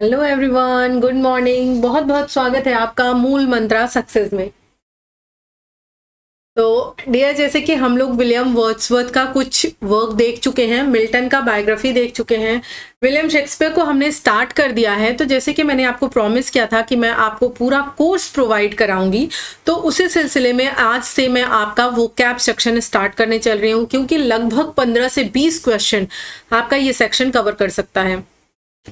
Hello everyone, good morning. बहुत बहुत स्वागत है आपका मूल मंत्रा सक्सेस में। तो डियर, जैसे कि हम लोग विलियम वर्ड्सवर्थ का कुछ वर्क देख चुके हैं, मिल्टन का बायोग्राफी देख चुके हैं, विलियम शेक्सपियर को हमने स्टार्ट कर दिया है। तो जैसे कि मैंने आपको प्रॉमिस किया था कि मैं आपको पूरा कोर्स प्रोवाइड कराऊंगी, तो उसी सिलसिले में आज से मैं आपका वोकैब सेक्शन स्टार्ट करने चल रही हूँ, क्योंकि लगभग 15 से 20 क्वेश्चन आपका ये सेक्शन कवर कर सकता है,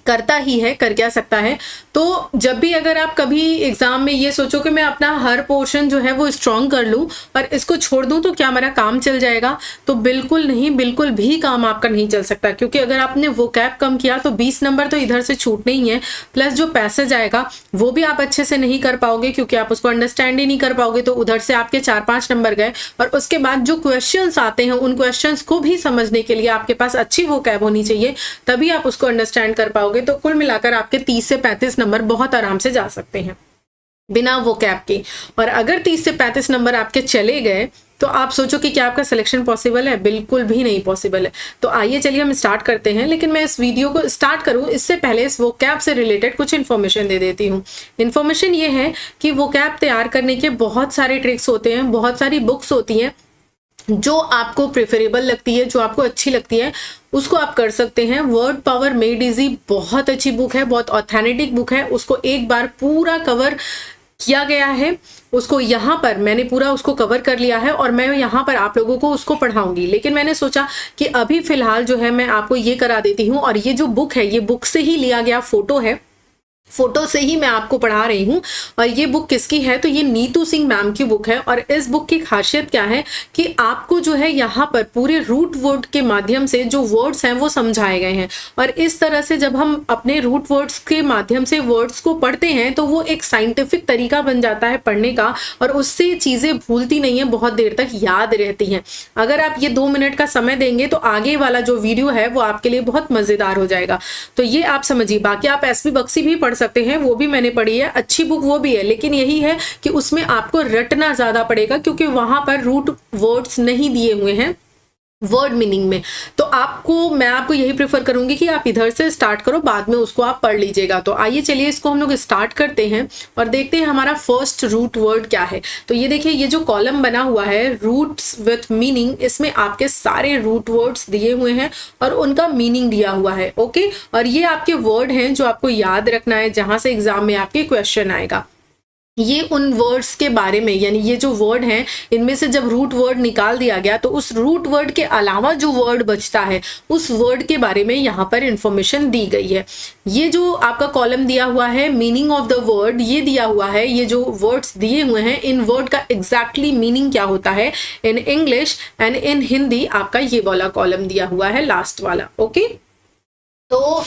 करता ही है, कर क्या सकता है। तो जब भी अगर आप कभी एग्जाम में ये सोचो कि मैं अपना हर पोर्शन जो है वो स्ट्रॉन्ग कर लूं और इसको छोड़ दूं तो क्या मेरा काम चल जाएगा, तो बिल्कुल नहीं, बिल्कुल भी काम आपका नहीं चल सकता। क्योंकि अगर आपने वो कैप कम किया तो 20 नंबर तो इधर से छूटने ही है, प्लस जो पैसेज आएगा वो भी आप अच्छे से नहीं कर पाओगे, क्योंकि आप उसको अंडरस्टैंड ही नहीं कर पाओगे। तो उधर से आपके 4-5 नंबर गए। और उसके बाद जो क्वेश्चंस आते हैं उन क्वेश्चंस को भी समझने के लिए आपके पास अच्छी वो कैप होनी चाहिए, तभी आप उसको अंडरस्टैंड कर पाओगे। तो कुल मिलाकर आपके 30 से 35 नंबर बहुत आराम से जा सकते हैं बिना वो कैप के। और अगर 30 से 35 नंबर आपके चले गए तो आप सोचो कि क्या आपका सिलेक्शन पॉसिबल है? बिल्कुल भी नहीं पॉसिबल है। तो आइए चलिए हम स्टार्ट करते हैं। लेकिन मैं इस वीडियो को स्टार्ट करूं इससे पहले इस वोकैब से रिलेटेड कुछ इन्फॉर्मेशन दे देती हूं। इन्फॉर्मेशन ये है कि वोकैब तैयार करने के बहुत सारे ट्रिक्स होते हैं, बहुत सारी बुक्स होती हैं, जो आपको प्रेफरेबल लगती है, जो आपको अच्छी लगती है, उसको आप कर सकते हैं। वर्ड पावर मेड इजी बहुत अच्छी बुक है, बहुत ऑथेंटिक बुक है। उसको एक बार पूरा कवर किया गया है, उसको यहाँ पर मैंने पूरा उसको कवर कर लिया है और मैं यहाँ पर आप लोगों को उसको पढ़ाऊंगी। लेकिन मैंने सोचा कि अभी फिलहाल जो है मैं आपको ये करा देती हूँ। और ये जो बुक है, ये बुक से ही लिया गया फोटो है, फोटो से ही मैं आपको पढ़ा रही हूँ। और ये बुक किसकी है? तो ये नीतू सिंह मैम की बुक है। और इस बुक की खासियत क्या है कि आपको जो है यहाँ पर पूरे रूट वर्ड के माध्यम से जो वर्ड्स हैं वो समझाए गए हैं। और इस तरह से जब हम अपने रूट वर्ड्स के माध्यम से वर्ड्स को पढ़ते हैं तो वो एक साइंटिफिक तरीका बन जाता है पढ़ने का, और उससे चीजें भूलती नहीं है, बहुत देर तक याद रहती हैं। अगर आप ये 2 मिनट का समय देंगे तो आगे वाला जो वीडियो है वो आपके लिए बहुत मजेदार हो जाएगा। तो ये आप समझिए। बाकी आप एसपी बख्शी भी पढ़ सकते हैं, वो भी मैंने पढ़ी है, अच्छी बुक वो भी है। लेकिन यही है कि उसमें आपको रटना ज्यादा पड़ेगा, क्योंकि वहां पर रूट वर्ड्स नहीं दिए हुए हैं वर्ड मीनिंग में। तो मैं आपको यही प्रेफर करूंगी कि आप इधर से स्टार्ट करो, बाद में उसको आप पढ़ लीजिएगा। तो आइए चलिए इसको हम लोग स्टार्ट करते हैं और देखते हैं हमारा फर्स्ट रूट वर्ड क्या है। तो ये देखिए, ये जो कॉलम बना हुआ है रूट्स विथ मीनिंग, इसमें आपके सारे रूट वर्ड्स दिए हुए हैं और उनका मीनिंग दिया हुआ है। ओके, और ये आपके वर्ड हैं जो आपको याद रखना है, जहां से एग्जाम में आपके क्वेश्चन आएगा। ये उन वर्ड्स के बारे में, यानी ये जो वर्ड हैं इनमें से जब रूट वर्ड निकाल दिया गया तो उस रूट वर्ड के अलावा जो वर्ड बचता है उस वर्ड के बारे में यहाँ पर इंफॉर्मेशन दी गई है। ये जो आपका कॉलम दिया हुआ है मीनिंग ऑफ द वर्ड, ये दिया हुआ है, ये जो वर्ड्स दिए हुए हैं इन वर्ड का एग्जैक्टली मीनिंग क्या होता है in English and in Hindi, आपका ये वाला कॉलम दिया हुआ है, लास्ट वाला। ओके, तो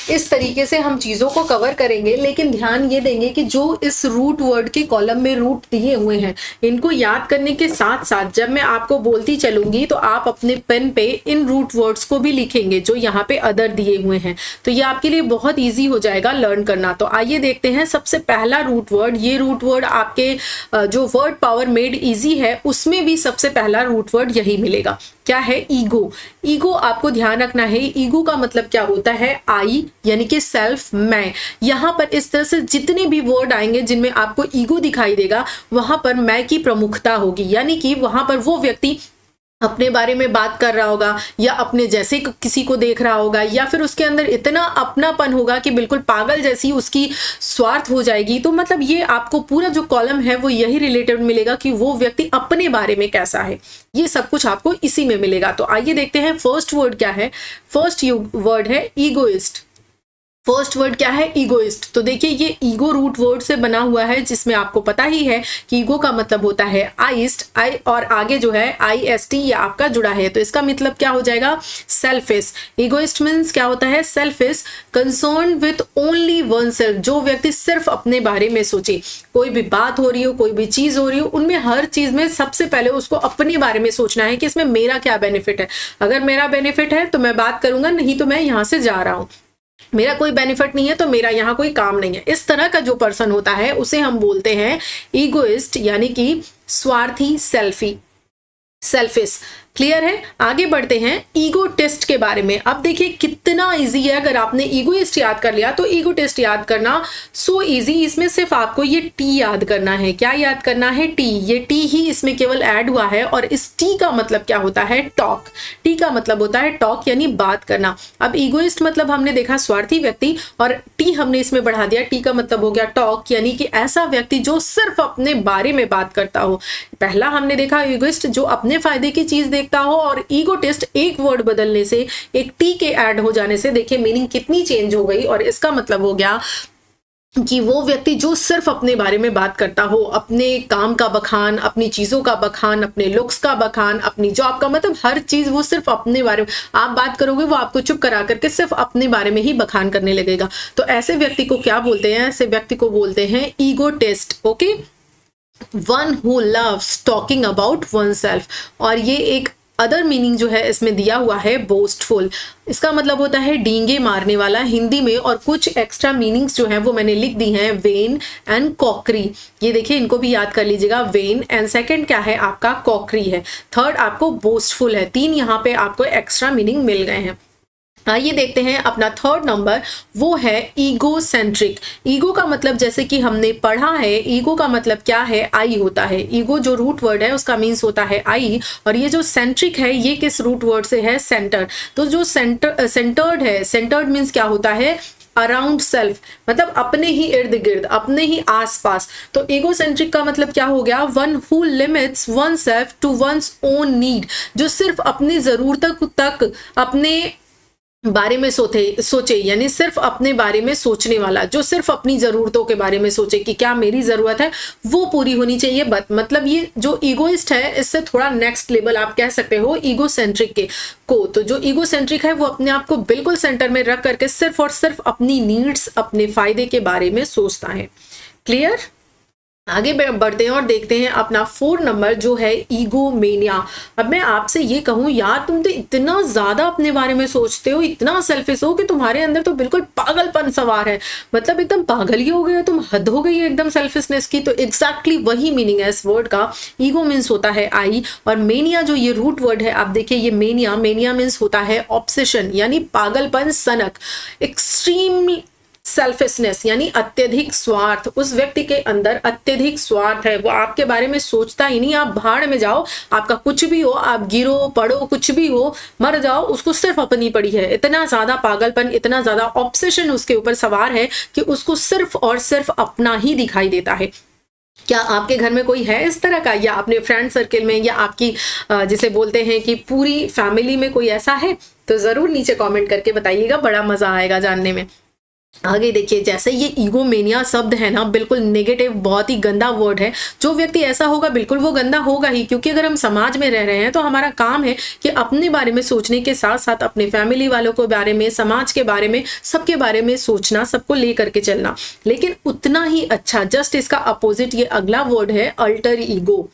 इस तरीके से हम चीजों को कवर करेंगे। लेकिन ध्यान ये देंगे कि जो इस रूट वर्ड के कॉलम में रूट दिए हुए हैं इनको याद करने के साथ साथ जब मैं आपको बोलती चलूंगी तो आप अपने पेन पे इन रूट वर्ड्स को भी लिखेंगे जो यहाँ पे अदर दिए हुए हैं। तो ये आपके लिए बहुत ईजी हो जाएगा लर्न करना। तो आइए देखते हैं सबसे पहला रूट वर्ड। ये रूट वर्ड आपके जो वर्ड पावर मेड इजी है उसमें भी सबसे पहला रूट वर्ड यही मिलेगा। क्या है? ईगो। ईगो आपको ध्यान रखना है। ईगो का मतलब क्या होता है? आई, यानी कि सेल्फ, मैं। यहां पर इस तरह से जितने भी वर्ड आएंगे जिनमें आपको ईगो दिखाई देगा वहां पर मैं की प्रमुखता होगी, यानी कि वहां पर वो व्यक्ति अपने बारे में बात कर रहा होगा या अपने जैसे किसी को देख रहा होगा, या फिर उसके अंदर इतना अपनापन होगा कि बिल्कुल पागल जैसी उसकी स्वार्थ हो जाएगी। तो मतलब ये आपको पूरा जो कॉलम है वो यही रिलेटेड मिलेगा कि वो व्यक्ति अपने बारे में कैसा है, ये सब कुछ आपको इसी में मिलेगा। तो आइए देखते हैं फर्स्ट वर्ड क्या है। फर्स्ट वर्ड है ईगोइस्ट। फर्स्ट वर्ड क्या है? ईगोइस्ट। तो देखिए, ये ईगो रूट वर्ड से बना हुआ है, जिसमें आपको पता ही है कि ईगो का मतलब होता है आइस्ट, आई और आगे जो है IST ये आपका जुड़ा है। तो इसका मतलब क्या हो जाएगा? सेल्फिश। ईगोइस्ट मीन्स क्या होता है? Selfish, concern with only one self. जो व्यक्ति सिर्फ अपने बारे में सोचे, कोई भी बात हो रही हो, कोई भी चीज हो रही हो, उनमें हर चीज में सबसे पहले उसको अपने बारे में सोचना है कि इसमें मेरा क्या बेनिफिट है। अगर मेरा बेनिफिट है तो मैं बात करूंगा, नहीं तो मैं यहां से जा रहा हूं। मेरा कोई बेनिफिट नहीं है तो मेरा यहाँ कोई काम नहीं है। इस तरह का जो पर्सन होता है उसे हम बोलते हैं ईगोइस्ट, यानी कि स्वार्थी, सेल्फिश। क्लियर है? आगे बढ़ते हैं ईगो टेस्ट के बारे में। अब देखिए कितना इजी है, अगर आपने ईगोइस्ट याद कर लिया तो ईगो टेस्ट याद करना सो इजी। इसमें सिर्फ आपको ये टी याद करना है। क्या याद करना है? टी। ये टी ही इसमें केवल ऐड हुआ है और इस टी का मतलब क्या होता है? टॉक। टी का मतलब होता है टॉक यानी बात करना। अब ईगोइस्ट मतलब हमने देखा स्वार्थी व्यक्ति और टी हमने इसमें बढ़ा दिया, टी का मतलब हो गया टॉक यानी कि ऐसा व्यक्ति जो सिर्फ अपने बारे में बात करता हो। पहला हमने देखा ईगोइस्ट जो अपने फायदे की चीज देखता हो, और ईगो टेस्ट एक वर्ड बदलने से, एक टी के ऐड हो जाने से देखिए मीनिंग कितनी चेंज हो गई। और इसका मतलब हो गया कि वो व्यक्ति जो सिर्फ अपने बारे में बात करता हो, अपने काम का बखान, अपनी चीजों का बखान, अपने लुक्स का बखान, अपनी जॉब का, मतलब हर चीज वो सिर्फ अपने बारे में आप बात करोगे वो आपको चुप करा करके सिर्फ अपने बारे में ही बखान करने लगेगा। तो ऐसे व्यक्ति को क्या बोलते हैं? ऐसे व्यक्ति को बोलते हैं ego test. Okay, one who loves talking about oneself. और ये एक अदर मीनिंग जो है इसमें दिया हुआ है बोस्टफुल। इसका मतलब होता है डींगे मारने वाला हिंदी में। और कुछ एक्स्ट्रा मीनिंग्स जो है वो मैंने लिख दी हैं, वेन एंड कॉकरी। ये देखिए इनको भी याद कर लीजिएगा। वेन एंड सेकंड क्या है आपका? कॉकरी है। थर्ड आपको बोस्टफुल है। 3 यहाँ पे आपको एक्स्ट्रा मीनिंग मिल गए हैं। आइए देखते हैं अपना थर्ड नंबर, वो है ईगो सेंट्रिक। ईगो का मतलब जैसे कि हमने पढ़ा है, ईगो का मतलब क्या है? आई होता है। ईगो जो रूट वर्ड है उसका मीन्स होता है आई, और ये जो सेंट्रिक है ये किस रूट वर्ड से है? सेंटर। तो जो सेंटर्ड है, सेंटर्ड मीन्स क्या होता है? अराउंड सेल्फ, मतलब अपने ही इर्द गिर्द, अपने ही आसपास। तो ईगोसेंट्रिक का मतलब क्या हो गया? One who limits oneself to one's own need, जो सिर्फ अपनी जरूरत तक अपने बारे में सोचे यानी सिर्फ अपने बारे में सोचने वाला, जो सिर्फ अपनी जरूरतों के बारे में सोचे कि क्या मेरी जरूरत है वो पूरी होनी चाहिए। मतलब ये जो ईगोइस्ट है इससे थोड़ा नेक्स्ट लेवल आप कह सकते हो ईगोसेंट्रिक के को। तो जो ईगोसेंट्रिक है वो अपने आप को बिल्कुल सेंटर में रख करके सिर्फ और सिर्फ अपनी नीड्स, अपने फायदे के बारे में सोचता है। क्लियर? आगे बढ़ते हैं और देखते हैं अपना 4 नंबर जो है ईगोमेनिया। अब मैं आपसे ये कहूं यार, तुम तो इतना ज्यादा अपने बारे में सोचते हो, इतना सेल्फिश हो कि तुम्हारे अंदर तो बिल्कुल पागलपन सवार है। मतलब एकदम पागल ही हो गए, तुम हद हो गई है एकदम सेल्फिशनेस की। तो एग्जैक्टली वही मीनिंग है इस वर्ड का। ईगो मीन्स होता है आई, और मेनिया जो ये रूट वर्ड है आप देखिए, ये मेनिया मीन्स होता है ऑब्सेशन यानी पागलपन, सनक, एक्सट्रीम सेल्फिशनेस यानी अत्यधिक स्वार्थ। उस व्यक्ति के अंदर अत्यधिक स्वार्थ है, वो आपके बारे में सोचता ही नहीं। आप भाड़ में जाओ, आपका कुछ भी हो, आप गिरो पड़ो, कुछ भी हो, मर जाओ, उसको सिर्फ अपनी पड़ी है। इतना ज्यादा पागलपन, इतना ज्यादा ऑब्सेशन उसके ऊपर सवार है कि उसको सिर्फ और सिर्फ अपना ही दिखाई देता है। क्या आपके घर में कोई है इस तरह का, या अपने फ्रेंड सर्किल में, या आपकी जिसे बोलते हैं कि पूरी फैमिली में कोई ऐसा है? तो जरूर नीचे कमेंट करके बताइएगा, बड़ा मजा आएगा जानने में। आगे देखिए, जैसे ये ईगोमेनिया शब्द है ना, बिल्कुल नेगेटिव, बहुत ही गंदा वर्ड है। जो व्यक्ति ऐसा होगा बिल्कुल वो गंदा होगा ही, क्योंकि अगर हम समाज में रह रहे हैं तो हमारा काम है कि अपने बारे में सोचने के साथ साथ अपने फैमिली वालों के बारे में, समाज के बारे में, सबके बारे में सोचना, सबको ले करके चलना। लेकिन उतना ही अच्छा, जस्ट इसका अपोजिट ये अगला वर्ड है अल्टर ईगो।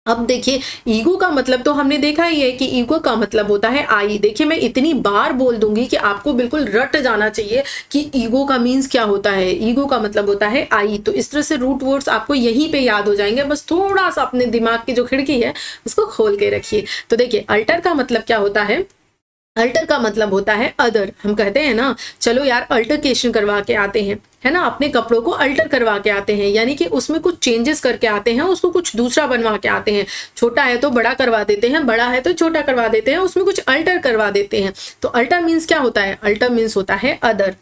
अब देखिए, ईगो का मतलब तो हमने देखा ही है कि ईगो का मतलब होता है आई। देखिए मैं इतनी बार बोल दूंगी कि आपको बिल्कुल रट जाना चाहिए कि ईगो का मीन्स क्या होता है। ईगो का मतलब होता है आई। तो इस तरह से रूट वर्ड्स आपको यहीं पे याद हो जाएंगे, बस थोड़ा सा अपने दिमाग की जो खिड़की है उसको खोल के रखिए। तो देखिए, अल्टर का मतलब क्या होता है? अल्टर का मतलब होता है अदर। हम कहते हैं ना, चलो यार अल्टरकेशन करवा के आते हैं, है ना, अपने कपड़ों को अल्टर करवा के आते हैं, यानी कि उसमें कुछ चेंजेस करके आते हैं, उसको कुछ दूसरा बनवा के आते हैं। छोटा है तो बड़ा करवा देते हैं, बड़ा है तो छोटा करवा देते हैं, उसमें कुछ अल्टर करवा देते हैं। तो अल्टर मीन्स क्या होता है? अल्टर मीन्स होता है अदर।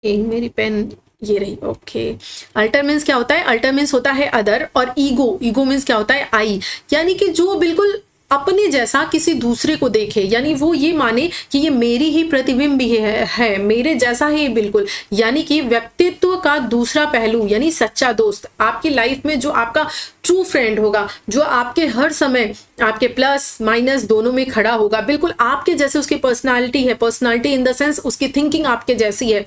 मेरी पेन ये रही, ओके। अल्टर मीन्स क्या होता है? अल्टर मीन्स होता है अदर। और ईगो मीन्स क्या होता है? आई, यानी कि जो बिल्कुल अपने जैसा किसी दूसरे को देखे, यानी वो ये माने कि ये मेरी ही प्रतिबिंब है, मेरे जैसा ही बिल्कुल, यानी कि व्यक्तित्व का दूसरा पहलू, यानी सच्चा दोस्त। आपकी लाइफ में जो आपका ट्रू फ्रेंड होगा, जो आपके हर समय आपके प्लस माइनस दोनों में खड़ा होगा, बिल्कुल आपके जैसे उसकी पर्सनालिटी है, पर्सनालिटी इन द सेंस उसकी थिंकिंग आपके जैसी है,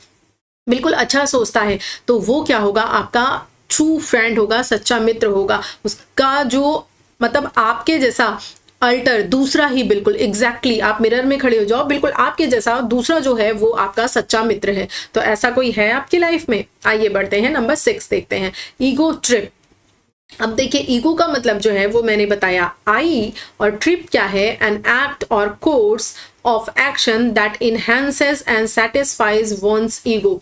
बिल्कुल अच्छा सोचता है, तो वो क्या होगा? आपका ट्रू फ्रेंड होगा, सच्चा मित्र होगा। उसका जो मतलब आपके जैसा अल्टर दूसरा ही, बिल्कुल एग्जैक्टली आप मिरर में खड़े हो जाओ, बिल्कुल आपके जैसा दूसरा जो है वो आपका सच्चा मित्र है। तो ऐसा कोई है आपकी लाइफ में? आइए बढ़ते हैं, नंबर 6 देखते हैं, ईगो ट्रिप। अब देखिए ईगो का मतलब जो है वो मैंने बताया, आई और ट्रिप क्या है, एन एक्ट और course of action that enhances and satisfies one's ego.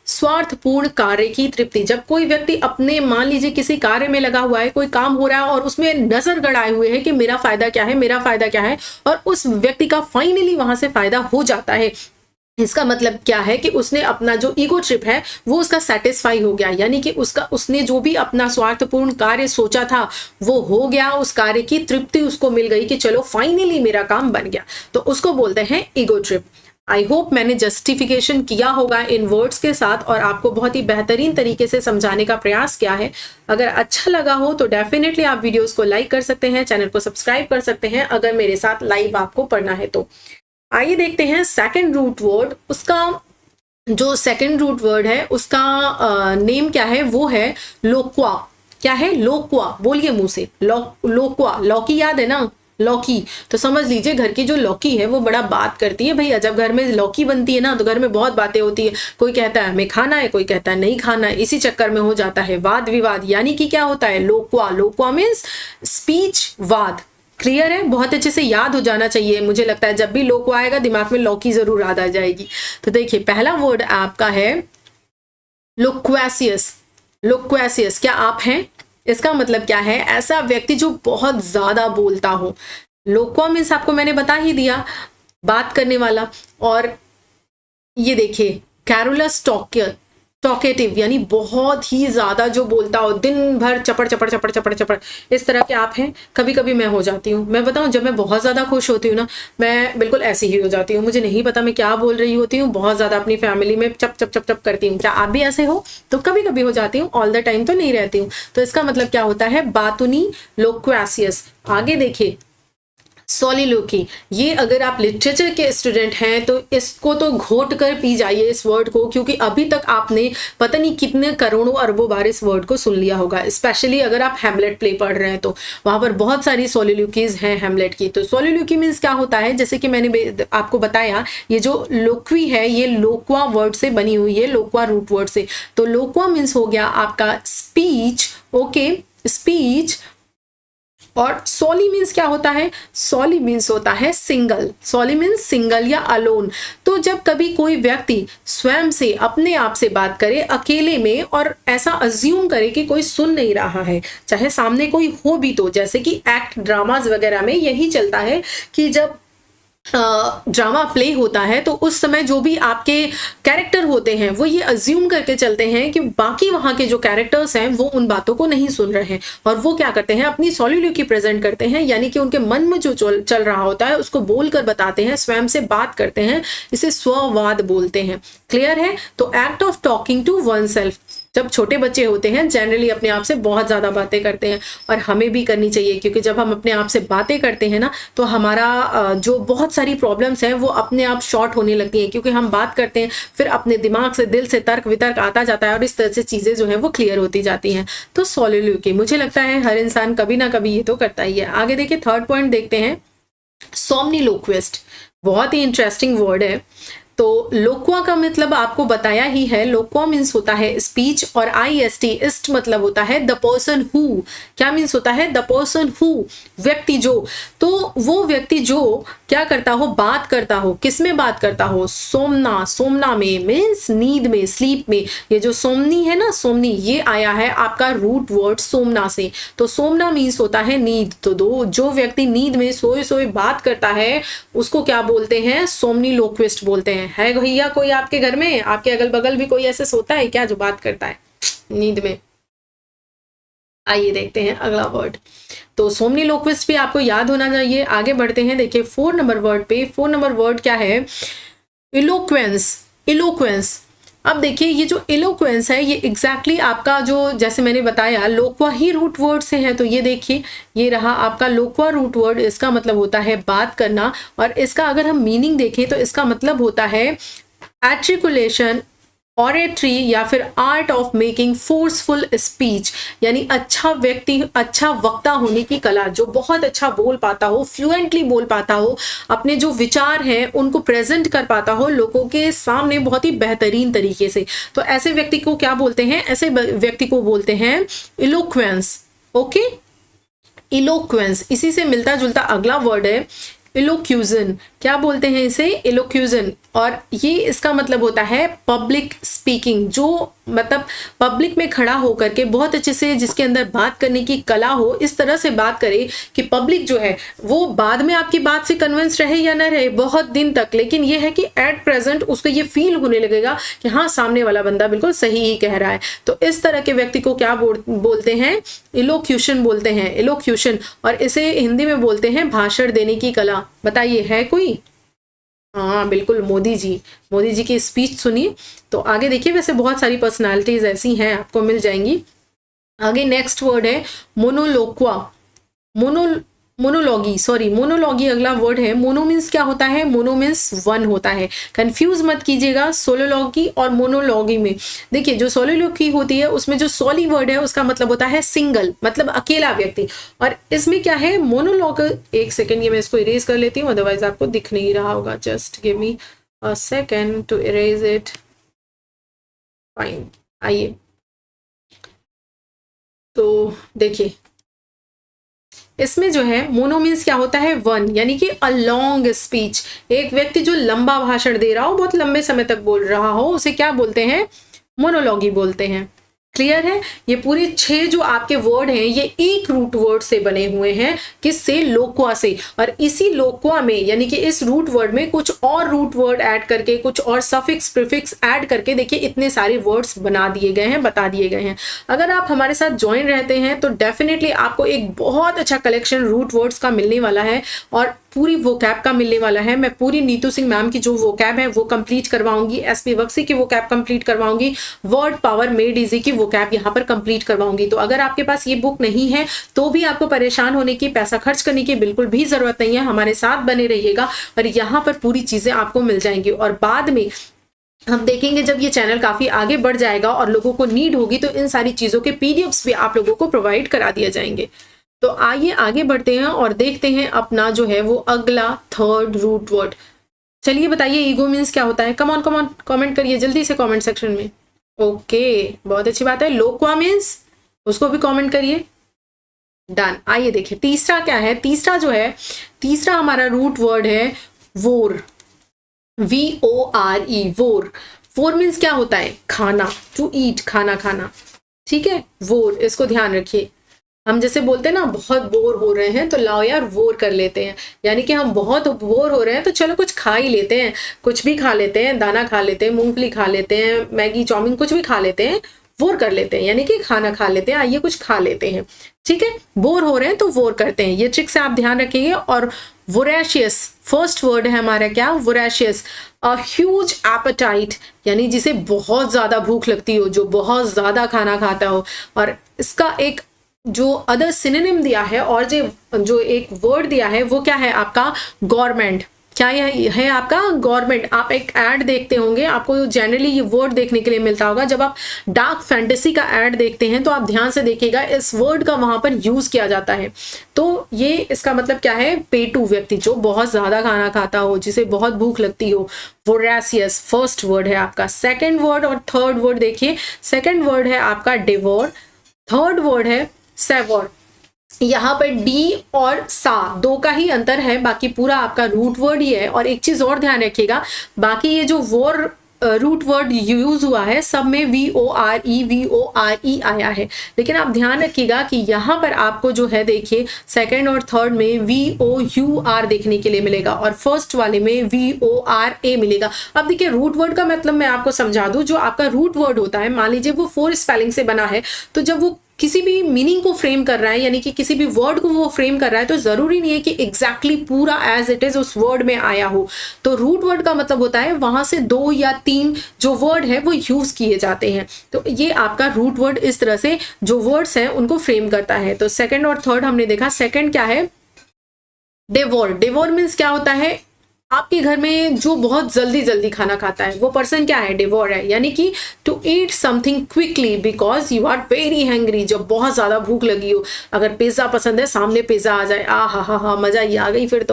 स्वार्थपूर्ण कार्य की तृप्ति। जब कोई व्यक्ति अपने, मान लीजिए किसी कार्य में लगा हुआ है, कोई काम हो रहा है और उसमें नजर गड़ाए हुए है कि मेरा फायदा क्या है, मेरा फायदा क्या है, और उस व्यक्ति का फाइनली वहां से फायदा हो जाता है, इसका मतलब क्या है कि उसने अपना जो ईगो ट्रिप है वो उसका सेटिस्फाई हो गया, यानी कि उसने जो भी अपना स्वार्थपूर्ण कार्य सोचा था वो हो गया, उस कार्य की तृप्ति उसको मिल गई कि चलो फाइनली मेरा काम बन गया, तो उसको बोलते हैं ईगो ट्रिप। आई होप मैंने जस्टिफिकेशन किया होगा इन वर्ड्स के साथ और आपको बहुत ही बेहतरीन तरीके से समझाने का प्रयास किया है। अगर अच्छा लगा हो तो डेफिनेटली आप वीडियोस को लाइक कर सकते हैं, चैनल को सब्सक्राइब कर सकते हैं अगर मेरे साथ लाइव आपको पढ़ना है तो। आइए देखते हैं सेकंड रूट वर्ड। उसका जो सेकंड रूट वर्ड है उसका नेम क्या है, वो है लोक्वा। क्या है? लोक्वा। बोलिए मुंह से, लोक्वा। लौकी याद है ना, लौकी। तो समझ लीजिए घर की जो लौकी है वो बड़ा बात करती है भैया। जब घर में लौकी बनती है ना तो घर में बहुत बातें होती है, कोई कहता है हमें खाना है, कोई कहता है नहीं खाना है, इसी चक्कर में हो जाता है वाद विवाद, यानी कि क्या होता है, लोक्वा। लोक्वा मीन्स स्पीच वाद। क्लियर है? बहुत अच्छे से याद हो जाना चाहिए। मुझे लगता है जब भी लोक्वा आएगा दिमाग में लौकी जरूर याद आ जाएगी। तो देखिए पहला वर्ड आपका है लोक्वेसियस। लोक्वेसियस, क्या आप हैं? इसका मतलब क्या है, ऐसा व्यक्ति जो बहुत ज्यादा बोलता हो। लोक्वा मीन्स आपको मैंने बता ही दिया, बात करने वाला। और ये देखिए कैरोलस टॉकेटिव, यानी बहुत ही ज्यादा जो बोलता हो, दिन भर चपड़ चपड़ चपड़ चपड़ चपड़, इस तरह के आप हैं। कभी कभी मैं हो जाती हूँ। मैं बताऊँ, जब मैं बहुत ज्यादा खुश होती हूँ ना, मैं बिल्कुल ऐसी ही हो जाती हूँ। मुझे नहीं पता मैं क्या बोल रही होती हूँ, बहुत ज्यादा अपनी फैमिली में चप चप चप चप करती हूँ। क्या आप भी ऐसे हो? तो कभी कभी हो जाती हूँ, ऑल द टाइम तो नहीं रहती हूँ। तो इसका मतलब क्या होता है, बातुनी, लोक्वेसियस। आगे देखिए सॉलिलोकी। ये अगर आप लिटरेचर के स्टूडेंट हैं तो इसको तो घोट कर पी जाइए इस वर्ड को, क्योंकि अभी तक आपने पता नहीं कितने करोड़ों अरबों बार इस वर्ड को सुन लिया होगा। स्पेशली अगर आप हैमलेट प्ले पढ़ रहे हैं तो वहां पर बहुत सारी सॉलिलोकीज हैं हैमलेट की। तो सॉलिलोकी मीन्स क्या होता है, जैसे कि मैंने आपको बताया, ये जो लोक्वी है ये लोक्वा वर्ड से बनी हुई है, लोक्वा रूट वर्ड से। तो लोक्वा मीन्स हो गया आपका स्पीच, ओके, स्पीच। और सॉली मीन्स क्या होता है, सॉली मीन्स होता है सिंगल। सॉली मीन्स सिंगल या अलोन। तो जब कभी कोई व्यक्ति स्वयं से, अपने आप से बात करे अकेले में और ऐसा अज्यूम करे कि कोई सुन नहीं रहा है, चाहे सामने कोई हो भी, तो जैसे कि एक्ट ड्रामाज वगैरह में यही चलता है कि जब ड्रामा प्ले होता है तो उस समय जो भी आपके कैरेक्टर होते हैं वो ये अज्यूम करके चलते हैं कि बाकी वहां के जो कैरेक्टर्स हैं वो उन बातों को नहीं सुन रहे हैं, और वो क्या करते हैं, अपनी सॉलिलोकी प्रेजेंट करते हैं, यानी कि उनके मन में जो चल रहा होता है उसको बोलकर बताते हैं, स्वयं से बात करते हैं। इसे स्ववाद बोलते हैं। क्लियर है? तो act of talking to oneself. जब छोटे बच्चे होते हैं जनरली अपने आप से बहुत ज्यादा बातें करते हैं, और हमें भी करनी चाहिए, क्योंकि जब हम अपने आप से बातें करते हैं ना तो हमारा जो बहुत सारी प्रॉब्लम्स हैं वो अपने आप शॉर्ट होने लगती हैं, क्योंकि हम बात करते हैं फिर अपने दिमाग से, दिल से तर्क वितर्क आता जाता है और इस तरह से चीजें जो है वो क्लियर होती जाती हैं। तो सॉलिलोकी मुझे लगता है हर इंसान कभी ना कभी ये तो करता ही है। आगे देखिए थर्ड पॉइंट देखते हैं, सोमनिलोक्विस्ट। बहुत ही इंटरेस्टिंग वर्ड है। तो लोक्वा का मतलब आपको बताया ही है, लोक्वा मीन्स होता है स्पीच, और IST इस्ट मतलब होता है द पर्सन हु। क्या मीन्स होता है, द पर्सन हु, व्यक्ति जो। तो वो व्यक्ति जो क्या करता हो, बात करता हो। किस में बात करता हो, सोमना। सोमना में मीन्स नींद में, स्लीप में। ये जो सोमनी है ना, सोमनी, ये आया है आपका रूट वर्ड सोमना से। तो सोमना मीन्स होता है नींद। तो जो व्यक्ति नींद में सोए सोए बात करता है उसको क्या बोलते हैं, सोमनिलोक्विस्ट बोलते हैं। है भैया कोई आपके घर में, आपके अगल बगल भी कोई ऐसे सोता है क्या जो बात करता है नींद में? आइए देखते हैं अगला वर्ड। तो सोमनिलोक्विस्ट भी आपको याद होना चाहिए। आगे बढ़ते हैं, देखिए 4 नंबर वर्ड पे। 4 नंबर वर्ड क्या है, इलोक्वेंस। इलोक्वेंस। अब देखिए ये जो इलोक्वेंस है ये एग्जैक्टली आपका जो, जैसे मैंने बताया, लोक्वा ही रूट वर्ड से है। तो ये देखिए ये रहा आपका लोक्वा रूट वर्ड। इसका मतलब होता है बात करना, और इसका अगर हम मीनिंग देखें तो इसका मतलब होता है आर्टिकुलेशन, ऑरेट्री, या फिर art of making forceful speech, यानी अच्छा व्यक्ति, अच्छा वक्ता होने की कला, जो बहुत अच्छा बोल पाता हो, फ्लुएंटली बोल पाता हो, अपने जो विचार हैं उनको प्रेजेंट कर पाता हो लोगों के सामने बहुत ही बेहतरीन तरीके से। तो ऐसे व्यक्ति को क्या बोलते हैं, ऐसे व्यक्ति को बोलते हैं इलोक्वेंस। ओके। इलोक्वेंस, इसी से मिलता जुलता अगला वर्ड है इलोक्यूजन। क्या बोलते हैं इसे? इलोक्यूजन। और ये इसका मतलब होता है पब्लिक स्पीकिंग, जो मतलब पब्लिक में खड़ा होकर के बहुत अच्छे से जिसके अंदर बात करने की कला हो, इस तरह से बात करे कि पब्लिक जो है वो बाद में आपकी बात से कन्विंस रहे या ना रहे बहुत दिन तक, लेकिन ये है कि एट प्रेजेंट उसको ये फील होने लगेगा कि हाँ सामने वाला बंदा बिल्कुल सही ही कह रहा है। तो इस तरह के व्यक्ति को क्या बोलते हैं? इलोक्यूशन बोलते हैं, इलोक्यूशन। और इसे हिंदी में बोलते हैं भाषण देने की कला। बताइए है कोई? हाँ बिल्कुल, मोदी जी। मोदी जी की स्पीच सुनिए। तो आगे देखिए, वैसे बहुत सारी पर्सनालिटीज ऐसी हैं, आपको मिल जाएंगी। आगे नेक्स्ट वर्ड है मोनोलोक्वा। मोनोलॉगी अगला वर्ड है। मोनो मीन्स क्या होता है? मोनो मीन्स वन होता है। कंफ्यूज मत कीजिएगा सोलोलॉगी और मोनोलॉगी में। देखिए जो सोलोलॉगी होती है उसमें जो सोली वर्ड है उसका मतलब होता है सिंगल, मतलब अकेला व्यक्ति। और इसमें क्या है? मोनोलॉग, एक सेकेंड ये मैं इसको इरेज कर लेती हूँ, अदरवाइज आपको दिख नहीं रहा होगा। Just give me a second to erase it. Fine, आइए तो देखिए इसमें जो है मोनो मीन्स क्या होता है? वन, यानी कि अ लॉन्ग स्पीच। एक व्यक्ति जो लंबा भाषण दे रहा हो, बहुत लंबे समय तक बोल रहा हो, उसे क्या बोलते हैं? मोनोलॉगी बोलते हैं। क्लियर है? ये पूरे 6 जो आपके वर्ड हैं ये एक रूट वर्ड से बने हुए हैं। किससे? लोक्वा से। और इसी लोक्वा में यानी कि इस रूट वर्ड में कुछ और रूट वर्ड ऐड करके, कुछ और सफिक्स प्रीफिक्स ऐड करके देखिए इतने सारे वर्ड्स बना दिए गए हैं, बता दिए गए हैं। अगर आप हमारे साथ ज्वाइन रहते हैं तो डेफिनेटली आपको एक बहुत अच्छा कलेक्शन रूट वर्ड्स का मिलने वाला है और पूरी वोकैब का मिलने वाला है। मैं पूरी नीतू सिंह मैम की जो वोकैब है वो कंप्लीट करवाऊंगी, एसपी बक्सी की वोकैब कंप्लीट करवाऊंगी, वर्ड पावर मेड इजी की वोकैब यहाँ पर कंप्लीट करवाऊंगी। तो अगर आपके पास ये बुक नहीं है तो भी आपको परेशान होने की, पैसा खर्च करने की बिल्कुल भी जरूरत नहीं है। हमारे साथ बने रहिएगा और यहाँ पर पूरी चीजें आपको मिल जाएंगी। और बाद में हम देखेंगे जब ये चैनल काफी आगे बढ़ जाएगा और लोगों को नीड होगी तो इन सारी चीजों के पीडीएफ्स भी आप लोगों को प्रोवाइड करा दिए जाएंगे। तो आइए आगे बढ़ते हैं और देखते हैं अपना जो है वो अगला थर्ड रूट वर्ड। चलिए बताइए ईगो मीन्स क्या होता है? कम ऑन कमेंट करिए जल्दी से कमेंट सेक्शन में। ओके, बहुत अच्छी बात है। लोक्वा मीन्स, उसको भी कमेंट करिए। डन। आइए देखिए तीसरा क्या है। तीसरा जो है, तीसरा हमारा रूट वर्ड है वोर। VORE, वोर। वोर मीन्स क्या होता है? खाना, टू ईट, खाना खाना। ठीक है, वोर, इसको ध्यान रखिए। हम जैसे बोलते हैं ना बहुत बोर हो रहे हैं तो लाओ यार वोर कर लेते हैं, यानी कि हम बहुत बोर हो रहे हैं तो चलो कुछ खा ही लेते हैं, कुछ भी खा लेते हैं, दाना खा लेते हैं, मूंगफली खा लेते हैं, मैगी चाउमीन कुछ भी खा लेते हैं, वोर कर लेते हैं, यानी कि खाना खा लेते हैं, आइए कुछ खा लेते हैं। ठीक है, बोर हो रहे हैं तो वोर करते हैं। ये ट्रिक से आप ध्यान रखेंगे। और वोरेशियस, फर्स्ट वर्ड है हमारा क्या? वोरेशियस। अ ह्यूज एपेटाइट, यानी जिसे बहुत ज्यादा भूख लगती हो, जो बहुत ज्यादा खाना खाता हो। और इसका एक जो अदर सिनोनिम दिया है और जो एक वर्ड दिया है वो क्या है आपका? गवर्नमेंट। क्या है आपका? गवर्नमेंट। आप एक ऐड देखते होंगे, आपको जनरली ये वर्ड देखने के लिए मिलता होगा। जब आप डार्क फैंटेसी का ऐड देखते हैं तो आप ध्यान से देखिएगा इस वर्ड का वहां पर यूज किया जाता है। तो ये इसका मतलब क्या है? पेटू व्यक्ति, जो बहुत ज्यादा खाना खाता हो, जिसे बहुत भूख लगती हो। वोरेशियस फर्स्ट वर्ड है आपका। सेकेंड वर्ड और थर्ड वर्ड देखिए। सेकेंड वर्ड है आपका डिवोर, थर्ड वर्ड है सेवोर। यहाँ पर डी और सा दो का ही अंतर है, बाकी पूरा आपका रूट वर्ड ही है। और एक चीज और ध्यान रखिएगा, बाकी ये जो वोर रूट वर्ड यूज हुआ है सब में VORE आया है, लेकिन आप ध्यान रखिएगा कि यहाँ पर आपको जो है देखिए सेकंड और थर्ड में VOUR देखने के लिए मिलेगा और फर्स्ट वाले में VORA मिलेगा। अब देखिए रूट वर्ड का मतलब मैं आपको समझा दूं। जो आपका रूट वर्ड होता है, मान लीजिए वो 4 स्पेलिंग से बना है, तो जब वो किसी भी मीनिंग को फ्रेम कर रहा है, यानी कि किसी भी वर्ड को वो फ्रेम कर रहा है, तो जरूरी नहीं है कि एग्जैक्टली पूरा एज इट इज उस वर्ड में आया हो। तो रूट वर्ड का मतलब होता है वहां से 2 या 3 जो वर्ड है वो यूज किए जाते हैं। तो ये आपका रूट वर्ड इस तरह से जो वर्ड्स हैं उनको फ्रेम करता है। तो सेकंड और थर्ड हमने देखा। सेकंड क्या है? डिवोर। डिवोर मीन्स क्या होता है? आपके घर में जो बहुत जल्दी जल्दी खाना खाता है वो पर्सन क्या है? डिवोर है, यानी कि to eat something quickly because you are very hungry. जब बहुत ज्यादा भूख लगी हो, अगर पिज्जा पसंद है, सामने पिज्जा आ जाए, हा मजा ही आ गई। फिर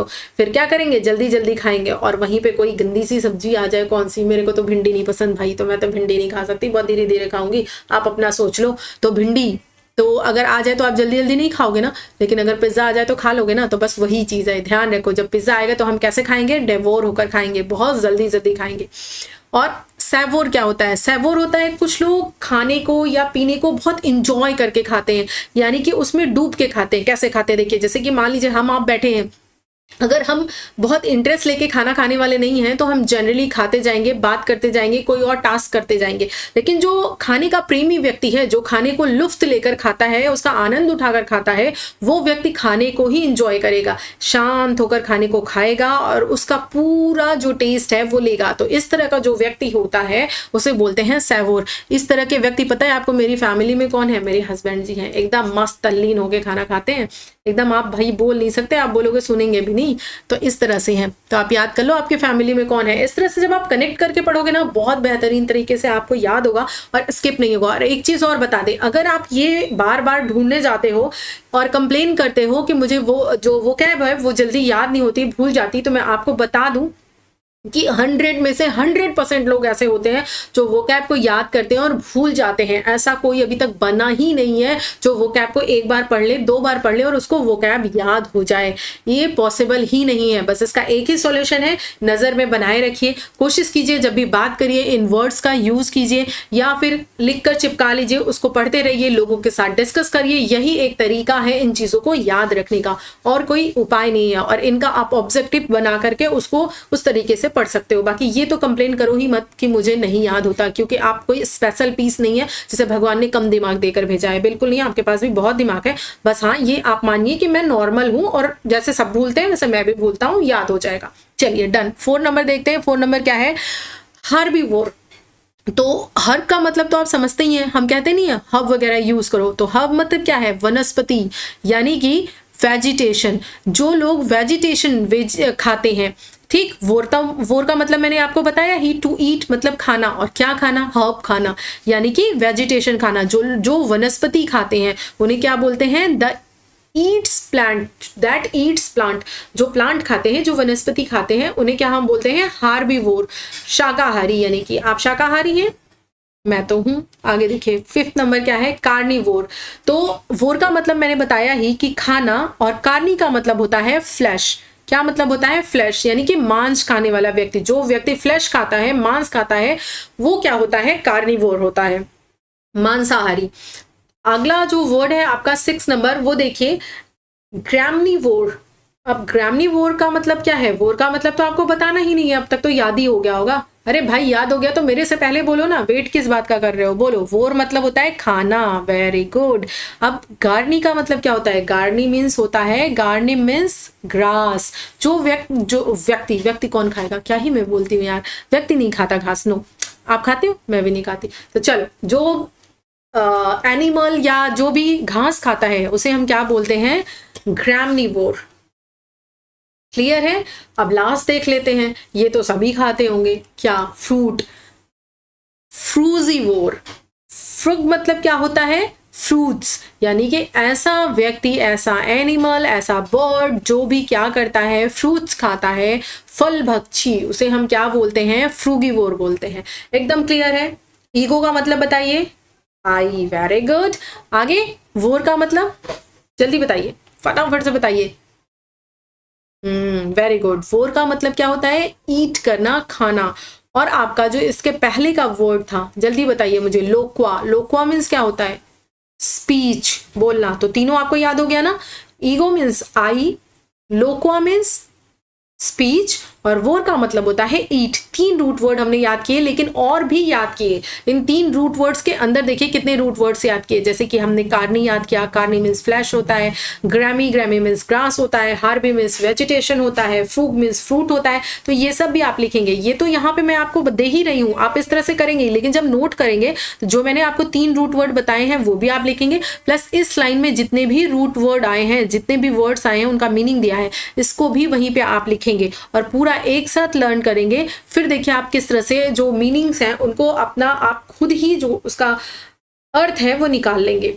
क्या करेंगे? जल्दी जल्दी खाएंगे। और वहीं पे कोई गंदी सी सब्जी आ जाए, कौन सी? मेरे को तो भिंडी नहीं पसंद भाई, तो मैं तो भिंडी नहीं खा सकती, बहुत धीरे धीरे खाऊंगी, आप अपना सोच लो। तो भिंडी तो अगर आ जाए तो आप जल्दी जल्दी नहीं खाओगे ना, लेकिन अगर पिज्जा आ जाए तो खा लोगे ना। तो बस वही चीज है, ध्यान रखो जब पिज्जा आएगा तो हम कैसे खाएंगे, डेवोर होकर खाएंगे, बहुत जल्दी जल्दी खाएंगे। और सैवोर क्या होता है, सैवोर होता है कुछ लोग खाने को या पीने को बहुत इंजॉय करके खाते हैं, यानी कि उसमें डूब के खाते हैं। कैसे खाते हैं देखिए, जैसे कि मान लीजिए हम आप बैठे हैं, अगर हम बहुत इंटरेस्ट लेके खाना खाने वाले नहीं हैं तो हम जनरली खाते जाएंगे, बात करते जाएंगे, कोई और टास्क करते जाएंगे। लेकिन जो खाने का प्रेमी व्यक्ति है, जो खाने को लुफ्त लेकर खाता है, उसका आनंद उठाकर खाता है, वो व्यक्ति खाने को ही इंजॉय करेगा, शांत होकर खाने को खाएगा और उसका पूरा जो टेस्ट है वो लेगा। तो इस तरह का जो व्यक्ति होता है उसे बोलते हैं सैवोर। इस तरह के व्यक्ति, पता है आपको मेरी फैमिली में कौन है, मेरे हस्बैंड जी हैं, एकदम मस्त तल्लीन होके खाना खाते हैं, एकदम आप भाई बोल नहीं सकते, आप बोलोगे सुनेंगे भी नहीं। तो इस तरह से हैं, तो आप याद कर लो आपके फैमिली में कौन है। इस तरह से जब आप कनेक्ट करके पढ़ोगे ना, बहुत बेहतरीन तरीके से आपको याद होगा और स्किप नहीं होगा। और एक चीज और बता दें, अगर आप ये बार बार ढूंढने जाते हो और कंप्लेन करते हो कि मुझे वो जो वोकैब है वो जल्दी याद नहीं होती, भूल जाती, तो मैं आपको बता दूं कि 100 में से 100% लोग ऐसे होते हैं जो वोकैब को याद करते हैं और भूल जाते हैं। ऐसा कोई अभी तक बना ही नहीं है जो वोकैब को एक बार पढ़ ले, 2 बार पढ़ ले और उसको वोकैब याद हो जाए, ये पॉसिबल ही नहीं है। बस इसका एक ही सॉल्यूशन है, नजर में बनाए रखिए, कोशिश कीजिए जब भी बात करिए इन वर्ड्स का यूज कीजिए या फिर लिखकर चिपका लीजिए, उसको पढ़ते रहिए, लोगों के साथ डिस्कस करिए। यही एक तरीका है इन चीजों को याद रखने का, और कोई उपाय नहीं है। और इनका आप ऑब्जेक्टिव बना करके उसको उस तरीके से पढ़ सकते हो। बाकी ये तो कंप्लेन करो ही मत कि मुझे नहीं याद होता, क्योंकि आप कोई स्पेशल पीस नहीं है जिसे भगवान ने कम दिमाग देकर भेजा है, बिल्कुल नहीं, आपके पास भी बहुत दिमाग है। बस हाँ, ये आप मानिए कि मैं नॉर्मल हूं और जैसे सब भूलते हैं वैसे मैं भी भूलता हूं, याद हो जाएगा। चलिए डन। 4 नंबर देखते हैं। 4 नंबर क्या है, हर्बीवोर। तो हर्ब का मतलब तो आप समझते ही हैं, हम कहते नहीं है हर्ब वगैरह यूज करो, तो हर्ब मतलब क्या है, वनस्पति, यानी कि वेजिटेशन। जो लोग वेजिटेशन खाते हैं, ठीक। वोर का मतलब मैंने आपको बताया ही, टू ईट मतलब खाना, और क्या खाना, हर्ब खाना, यानी कि वेजिटेशन खाना। जो वनस्पति खाते हैं उन्हें क्या बोलते हैं, the Yeats plant, that eats plant. जो प्लांट खाते हैं, जो वनस्पति खाते हैं, उन्हें क्या हम बोलते हैं, हार्बीवोर, शाकाहारी। यानी कि आप शाकाहारी हैं, मैं तो हूं। आगे देखिए 5th नंबर क्या है, कार्निवोर। तो वोर का मतलब मैंने बताया ही कि खाना, और कार्नी का मतलब होता है फ्लैश। क्या मतलब होता है, फ्लैश, यानी कि मांस खाने वाला व्यक्ति। जो व्यक्ति फ्लैश खाता है, मांस खाता है, वो क्या होता है, कार्निवोर होता है, मांसाहारी। अगला जो वर्ड है आपका 6 नंबर, वो देखिए ग्रैमनीवोर। अब ग्रैमनीवोर का मतलब क्या है, वोर का मतलब तो आपको बताना ही नहीं है, अब तक तो याद ही हो गया होगा। अरे भाई याद हो गया तो मेरे से पहले बोलो ना, वेट किस बात का कर रहे हो, बोलो। वोर मतलब होता है खाना, वेरी गुड। अब गार्नी का मतलब क्या होता है, गार्नी मीन्स होता है, गार्नी मीन्स ग्रास। जो व्यक्ति कौन खाएगा, क्या ही मैं बोलती हूँ यार, व्यक्ति नहीं खाता घास, नो। आप खाते हो, मैं भी नहीं खाती। तो चलो, जो एनिमल या जो भी घास खाता है उसे हम क्या बोलते हैं, ग्रैमनीवोर। क्लियर है। अब लास्ट देख लेते हैं, ये तो सभी खाते होंगे, क्या, फ्रूट, फ्रूजीवोर। फ्रुग मतलब क्या होता है, फ्रूट्स, यानी कि ऐसा व्यक्ति, ऐसा एनिमल, ऐसा बर्ड जो भी क्या करता है, फ्रूट्स खाता है, फल भक्षी, उसे हम क्या बोलते हैं, फ्रूगीवोर बोलते हैं। एकदम क्लियर है। ईगो का मतलब बताइए, आई, वेरी गुड। आगे वोर का मतलब जल्दी बताइए, फटाफट से बताइए। Very good. वोर का मतलब क्या होता है, ईट करना, खाना। और आपका जो इसके पहले का वर्ड था, जल्दी बताइए मुझे, लोक्वा। लोक्वा मीन्स क्या होता है, स्पीच, बोलना। तो तीनों आपको याद हो गया ना, ego means I, loqua means speech, और वोर का मतलब होता है ईट। 3 रूट वर्ड हमने याद किए, लेकिन और भी याद किए। इन 3 रूट वर्ड्स के अंदर देखिए कितने रूट वर्ड्स याद किए, जैसे कि हमने कार्नी याद किया, कार्नी मीन्स फ्लैश होता है, ग्रैमी मीन्स ग्रास होता है, हार्बी मीन्स वेजिटेशन होता है, फ्रूग मीन्स फ्रूट होता है। तो ये सब भी आप लिखेंगे। ये तो यहाँ पे मैं आपको दे ही रही हूँ, आप इस तरह से करेंगे, लेकिन जब नोट करेंगे तो जो मैंने आपको 3 रूट वर्ड बताए हैं वो भी आप लिखेंगे, प्लस इस लाइन में जितने भी रूट वर्ड आए हैं, जितने भी वर्ड्स आए हैं, उनका मीनिंग दिया है, इसको भी वहीं पे आप लिखेंगे और पूरा एक साथ लर्न करेंगे। फिर देखिए आप किस तरह से जो मीनिंग्स हैं उनको अपना आप खुद ही जो उसका अर्थ है वो निकाल लेंगे।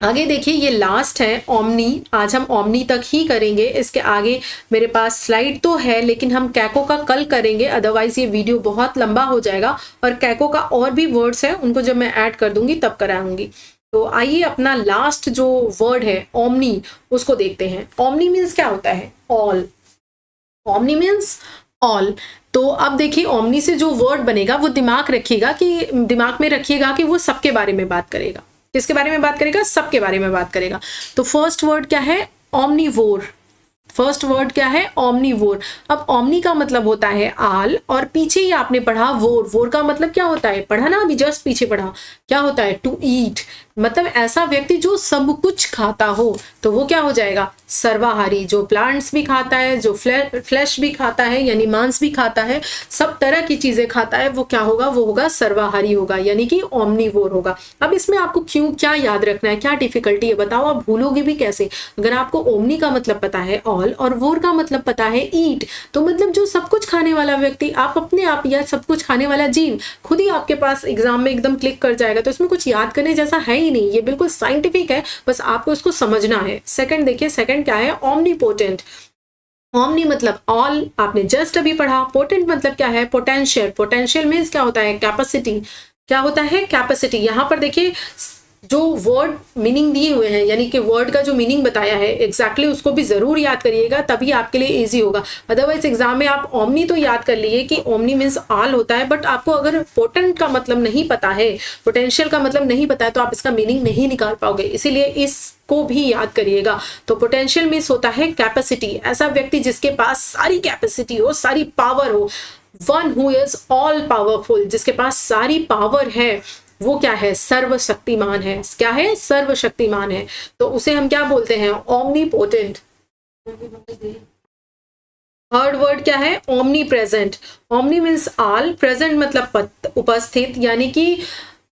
आगे देखिए ये लास्ट है ओमनी। आज हम ओमनी तक ही करेंगे, इसके आगे मेरे पास स्लाइड तो है लेकिन हम कैको का कल करेंगे, अदरवाइज ये वीडियो बहुत लंबा हो जाएगा। और कैको का और भी वर्ड्स है, उनको जब मैं ऐड कर दूंगी तब कराऊंगी। तो आइए अपना लास्ट जो वर्ड है ओमनी उसको देखते हैं। ओमनी मीन्स क्या होता है? ऑल। Omni means all. तो अब देखिए ओमनी से जो वर्ड बनेगा वो दिमाग में रखिएगा कि वो सबके बारे में बात करेगा। किसके बारे में बात करेगा? सबके बारे में बात करेगा। तो फर्स्ट वर्ड क्या है? ओमनीवोर। फर्स्ट वर्ड क्या है? ओमनीवोर। अब ओमनी का मतलब होता है आल, और पीछे ही आपने पढ़ा वोर। वोर का मतलब क्या होता है? पढ़ा ना अभी जस्ट पीछे पढ़ा, क्या होता है? To eat. मतलब ऐसा व्यक्ति जो सब कुछ खाता हो, तो वो क्या हो जाएगा? सर्वाहारी। जो प्लांट्स भी खाता है, जो फ्लैश भी खाता है यानी मांस भी खाता है, सब तरह की चीजें खाता है, वो क्या होगा? वो होगा सर्वाहारी होगा, यानी कि ओमनीवोर होगा। अब इसमें आपको क्या याद रखना है, क्या डिफिकल्टी है बताओ? आप भूलोगे भी कैसे? अगर आपको ओमनी का मतलब पता है ऑल और वोर का मतलब पता है ईट, तो मतलब जो सब कुछ खाने वाला व्यक्ति, आप अपने आप या सब कुछ खाने वाला जीव खुद ही आपके पास एग्जाम में एकदम क्लिक कर जाएगा। तो इसमें कुछ याद करने जैसा है ही नहीं, ये बिल्कुल साइंटिफिक है, बस आपको इसको समझना है। सेकंड देखिए, सेकंड क्या है? ओमनीपोटेंट। ओमनी मतलब ऑल, आपने जस्ट अभी पढ़ा। पोटेंट मतलब क्या है? पोटेंशियल। पोटेंशियल मीन्स क्या होता है? कैपेसिटी। क्या होता है? कैपेसिटी। यहां पर देखिए जो वर्ड मीनिंग दिए हुए हैं, यानी कि वर्ड का जो मीनिंग बताया है एग्जैक्टली उसको भी जरूर याद करिएगा, तभी आपके लिए इजी होगा। अदरवाइज एग्जाम में आप ओमनी तो याद कर लिए कि ओमनी मीन्स ऑल होता है, बट आपको अगर पोटेंट का मतलब नहीं पता है, पोटेंशियल का मतलब नहीं पता है, तो आप इसका मीनिंग नहीं निकाल पाओगे। इसीलिए इसको भी याद करिएगा। तो पोटेंशियल मीन्स होता है कैपेसिटी। ऐसा व्यक्ति जिसके पास सारी कैपेसिटी हो, सारी पावर हो। One who is all powerful, जिसके पास सारी पावर है, वो क्या है? सर्वशक्तिमान है। क्या है? सर्वशक्तिमान है। तो उसे हम क्या बोलते हैं? ओमनीपोटेंट। थर्ड वर्ड क्या है? Omni present. Omni means all, present मतलब उपस्थित, यानी कि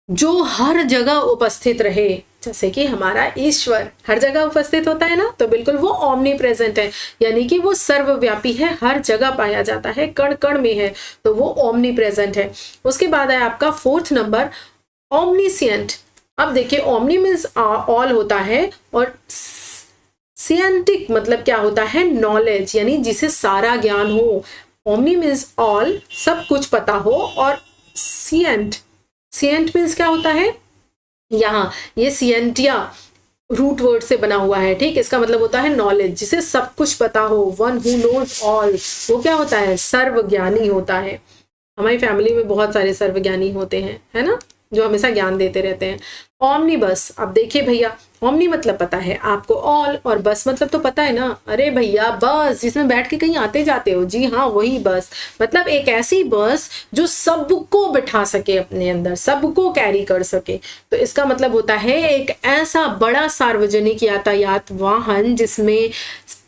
जो हर जगह उपस्थित रहे। जैसे कि हमारा ईश्वर हर जगह उपस्थित होता है ना, तो बिल्कुल वो ओमनी प्रेजेंट है, यानी कि वो सर्वव्यापी है, हर जगह पाया जाता है, कण कण में है, तो वो ओमनी प्रेजेंट है। उसके बाद है आपका फोर्थ नंबर ओमनीसिएंट। अब देखिए ओमनी मीन्स ऑल होता है, और सिएंटिक मतलब क्या होता है? नॉलेज, यानी जिसे सारा ज्ञान हो। ओमनी मीन्स ऑल, सब कुछ पता हो, और सिएंट, सिएंट मीन्स क्या होता है? यहाँ ये सिएंटिया रूट वर्ड से बना हुआ है, ठीक। इसका मतलब होता है नॉलेज, जिसे सब कुछ पता हो। वन हु नोज ऑल, वो क्या होता है? सर्वज्ञानी होता है। हमारी फैमिली में बहुत सारे सर्वज्ञानी होते हैं, है ना, जो हमेशा ज्ञान देते रहते हैं। ओमनी बस। अब देखिए भैया, ओमनी मतलब पता है आपको ऑल, और बस मतलब तो पता है ना। अरे भैया बस जिसमें बैठ के कहीं आते जाते हो, जी हाँ वही बस। मतलब एक ऐसी बस जो सबको बिठा सके अपने अंदर, सबको कैरी कर सके। तो इसका मतलब होता है एक ऐसा बड़ा सार्वजनिक यातायात वाहन जिसमें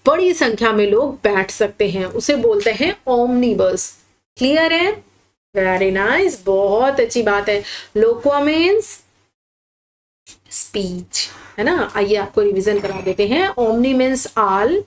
बड़ी संख्या में लोग बैठ सकते हैं, उसे बोलते हैं ओमनी बस। क्लियर है? वेरी नाइस, बहुत अच्छी बात है। लोक्वा मीन्स स्पीच, है ना। आइए आपको रिवीजन करा देते हैं। Omni means all,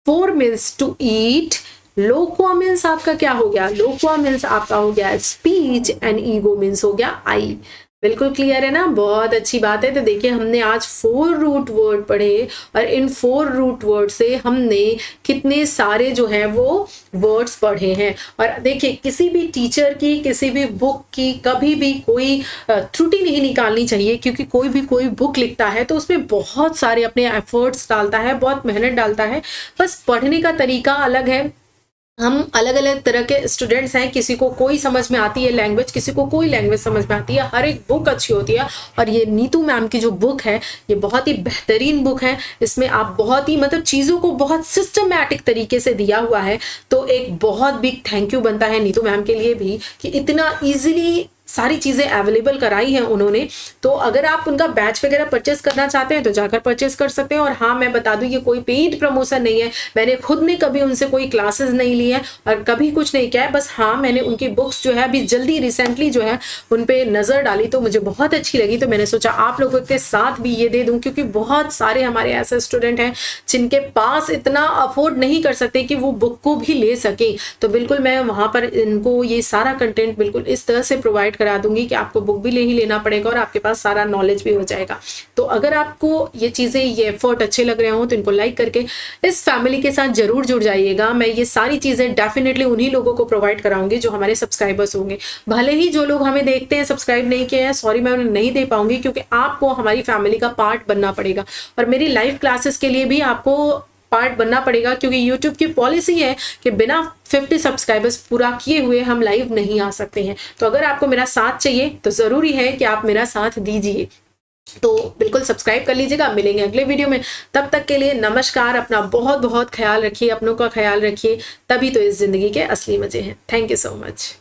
vor means to eat, loqua means आपका क्या हो गया? लोक्वा मीन्स आपका हो गया स्पीच, एंड ईगो मीन्स हो गया आई। बिल्कुल क्लियर है ना, बहुत अच्छी बात है। तो देखिए हमने आज 4 रूट वर्ड पढ़े, और इन 4 रूट वर्ड से हमने कितने सारे जो है वो वर्ड्स पढ़े हैं। और देखिए किसी भी टीचर की, किसी भी बुक की कभी भी कोई त्रुटि नहीं निकालनी चाहिए, क्योंकि कोई भी कोई बुक लिखता है तो उसमें बहुत सारे अपने एफर्ट्स डालता है, बहुत मेहनत डालता है। बस पढ़ने का तरीका अलग है। हम अलग अलग तरह के स्टूडेंट्स हैं, किसी को कोई समझ में आती है लैंग्वेज, किसी को कोई लैंग्वेज समझ में आती है। हर एक बुक अच्छी होती है, और ये नीतू मैम की जो बुक है ये बहुत ही बेहतरीन बुक है। इसमें आप बहुत ही मतलब चीज़ों को बहुत सिस्टमैटिक तरीके से दिया हुआ है। तो एक बहुत बिग थैंक यू बनता है नीतू मैम के लिए भी, कि इतना ईजिली सारी चीज़ें अवेलेबल कराई हैं उन्होंने। तो अगर आप उनका बैच वगैरह परचेस करना चाहते हैं तो जाकर परचेस कर सकते हैं। और हाँ, मैं बता दूं ये कोई पेड प्रमोशन नहीं है, मैंने खुद ने कभी उनसे कोई क्लासेस नहीं ली है और कभी कुछ नहीं किया है। बस हाँ, मैंने उनकी बुक्स जो है अभी जल्दी रिसेंटली जो है उन पे नज़र डाली, तो मुझे बहुत अच्छी लगी। तो मैंने सोचा आप लोगों के साथ भी ये दे दूँ, क्योंकि बहुत सारे हमारे ऐसे स्टूडेंट हैं जिनके पास इतना अफोर्ड नहीं कर सकते कि वो बुक को भी ले सकें। तो बिल्कुल मैं वहाँ पर इनको ये सारा कंटेंट बिल्कुल इस तरह से प्रोवाइड प्रोवाइड करा दूंगी कि आपको बुक भी नहीं लेना पड़ेगा और आपके पास सारा नॉलेज भी हो जाएगा। तो अगर आपको ये चीज़ें, ये एफर्ट अच्छे लग रहे हो तो इनको लाइक करके इस फैमिली के साथ जरूर जुड़ जाइएगा। मैं ये सारी चीज़ें डेफिनेटली उन्हीं लोगों को प्रोवाइड कराऊंगी जो हमारे सब्सक्राइबर्स होंगे। भले ही जो लोग हमें देखते हैं सब्सक्राइब नहीं किए हैं, सॉरी मैं उन्हें नहीं दे पाऊंगी, क्योंकि आपको हमारी फैमिली का पार्ट बनना पड़ेगा और मेरी लाइव क्लासेस के लिए भी आपको पार्ट बनना पड़ेगा, क्योंकि YouTube की पॉलिसी है कि बिना 50 सब्सक्राइबर्स पूरा किए हुए हम लाइव नहीं आ सकते हैं। तो अगर आपको मेरा साथ चाहिए तो ज़रूरी है कि आप मेरा साथ दीजिए। तो बिल्कुल सब्सक्राइब कर लीजिएगा। मिलेंगे अगले वीडियो में, तब तक के लिए नमस्कार। अपना बहुत बहुत ख्याल रखिए, अपनों का ख्याल रखिए, तभी तो इस ज़िंदगी के असली मज़े हैं। Thank you so much.